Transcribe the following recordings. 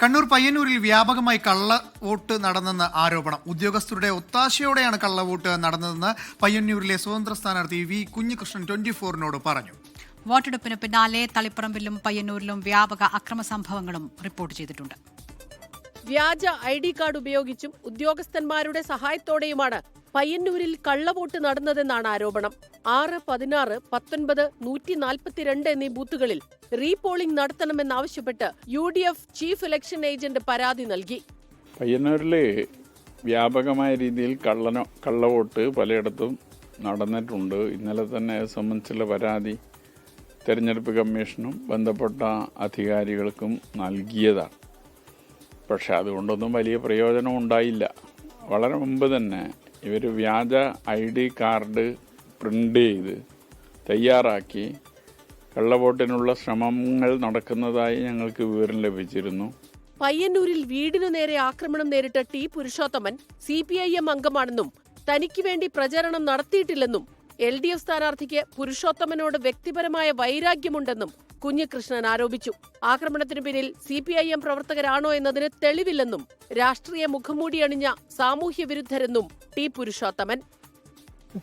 കണ്ണൂർ പയ്യന്നൂരിൽ വ്യാപകമായി കള്ളവോട്ട് നടന്നെന്ന് ആരോപണം. ഉദ്യോഗസ്ഥരുടെ ഒത്താശയോടെയാണ് കള്ളവോട്ട് നടന്നതെന്ന് പയ്യന്നൂരിലെ സ്വതന്ത്ര സ്ഥാനാർത്ഥി വി കുഞ്ഞികൃഷ്ണൻ 24-നോട് പറഞ്ഞു. വോട്ടെടുപ്പിന് പിന്നാലെ തളിപ്പറമ്പിലും പയ്യന്നൂരിലും വ്യാപക അക്രമ സംഭവങ്ങളും റിപ്പോർട്ട് ചെയ്തിട്ടുണ്ട്. വ്യാജ ID കാർഡ് ഉപയോഗിച്ചും ഉദ്യോഗസ്ഥന്മാരുടെ സഹായത്തോടെയുമാണ് പയ്യന്നൂരിൽ കള്ളവോട്ട് നടന്നതെന്നാണ് ആരോപണം. 6, 16, 19, 142 എന്നീ ബൂത്തുകളിൽ റീപോളിംഗ് നടത്തണമെന്നാവശ്യപ്പെട്ട് UDF ചീഫ് ഇലക്ഷൻ ഏജന്റ് പരാതി നൽകി. പയ്യന്നൂരിലെ വ്യാപകമായ രീതിയിൽ കള്ളവോട്ട് പലയിടത്തും നടന്നിട്ടുണ്ട്. ഇന്നലെ തന്നെ സംബന്ധിച്ചുള്ള പരാതി തെരഞ്ഞെടുപ്പ് കമ്മീഷനും ബന്ധപ്പെട്ട അധികാരികൾക്കും നൽകിയതാണ്. പക്ഷെ അതുകൊണ്ടൊന്നും വലിയ പ്രയോജനം ഉണ്ടായില്ല. വളരെ മുമ്പ് തന്നെ ഇവർ വ്യാജ ID കാർഡ് പ്രിൻ്റ് ചെയ്ത് തയ്യാറാക്കി കള്ളവോട്ടിനുള്ള ശ്രമങ്ങൾ നടക്കുന്നതായി ഞങ്ങൾക്ക് വിവരം ലഭിച്ചിരുന്നു. പയ്യന്നൂരിൽ വീടിനു നേരെ ആക്രമണം നേരിട്ട T പുരുഷോത്തമൻ CPIM അംഗമാണെന്നും തനിക്ക് വേണ്ടി പ്രചരണം നടത്തിയിട്ടില്ലെന്നും LDF സ്ഥാനാർത്ഥിക്ക് പുരുഷോത്തമനോട് വ്യക്തിപരമായ വൈരാഗ്യമുണ്ടെന്നും കുഞ്ഞികൃഷ്ണൻ ആരോപിച്ചു. ആക്രമണത്തിന് പിന്നിൽ CPIM പ്രവർത്തകരാണോ എന്നതിന് തെളിവില്ലെന്നും രാഷ്ട്രീയ മുഖംമൂടി അണിഞ്ഞ സാമൂഹ്യ വിരുദ്ധരെന്നും T പുരുഷോത്തമൻ.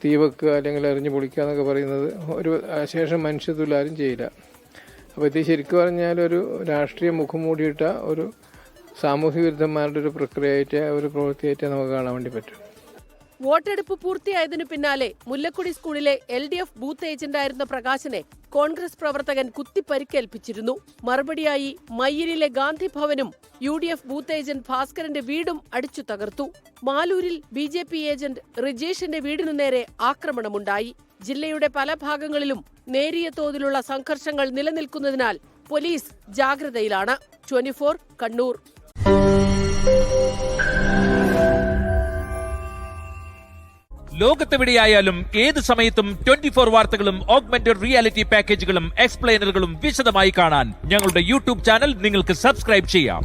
തീ വെക്കുക അല്ലെങ്കിൽ എറിഞ്ഞു പൊളിക്കുക എന്നൊക്കെ പറയുന്നത് ഒരു ശേഷം മനുഷ്യത്വത്തിൽ ആരും ചെയ്യില്ല. അപ്പോൾ ഇത് ശരിക്കും പറഞ്ഞാൽ ഒരു രാഷ്ട്രീയ മുഖംമൂടിയിട്ട ഒരു സാമൂഹ്യ വിരുദ്ധന്മാരുടെ ഒരു പ്രക്രിയയായിട്ട് ഒരു പ്രവൃത്തിയായിട്ട് നമുക്ക് കാണാൻ വേണ്ടി പറ്റും. വോട്ടെടുപ്പ് പൂർത്തിയായതിനു പിന്നാലെ മുല്ലക്കുടി സ്കൂളിലെ LDF ബൂത്ത് ഏജന്റായിരുന്ന പ്രകാശനെ കോൺഗ്രസ് പ്രവർത്തകൻ കുത്തിപ്പരിക്കേൽപ്പിച്ചിരുന്നു. മറുപടിയായി മയ്യിലിലെ ഗാന്ധി ഭവനും UDF ബൂത്ത് ഏജന്റ് ഭാസ്കരന്റെ വീടും അടിച്ചു തകർത്തു. മാലൂരിൽ BJP ഏജന്റ് റിജേഷിന്റെ വീടിനു നേരെ ആക്രമണമുണ്ടായി. ജില്ലയുടെ പല ഭാഗങ്ങളിലും നേരിയ തോതിലുള്ള സംഘർഷങ്ങൾ നിലനിൽക്കുന്നതിനാൽ പോലീസ് ജാഗ്രതയിലാണ്. 24 കണ്ണൂർ. ലോകത്തെവിടെയായാലും ഏത് സമയത്തും 24 വാർത്തകളും ഓഗ്മെന്റഡ് റിയാലിറ്റി പാക്കേജുകളും എക്സ്പ്ലെയിനറുകളും വിശദമായി കാണാൻ ഞങ്ങളുടെ YouTube ചാനൽ നിങ്ങൾക്ക് സബ്സ്ക്രൈബ് ചെയ്യാം.